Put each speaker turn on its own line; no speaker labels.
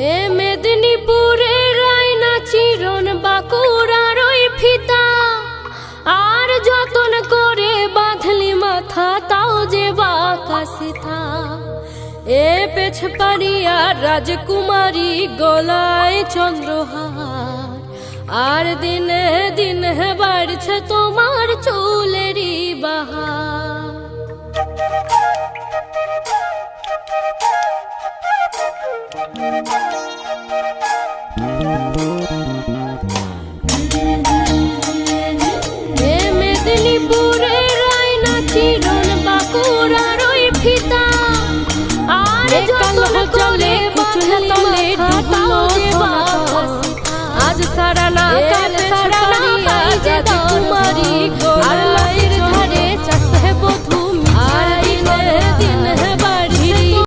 এ মেদিনীপুরের রায়না চিরন বাঁকুড়ার ওই ফিতা, আর যতন করে বাঁধলি মাথা তাও যে বাঁকা সিথা। এ পেছ পাড়িয়ার রাজকুমারী গলায় চন্দ্রহার, আর দিনে দিনে বাড়ছে তোমার চুলেরই বাহার। এ মেদিনীপুরের রায়না চিরন বাঁকুড়ার ওই ফিতা, আর যতন করে বাঁধলি মাথা তাও যে বাঁকা সিথা। আজ সারা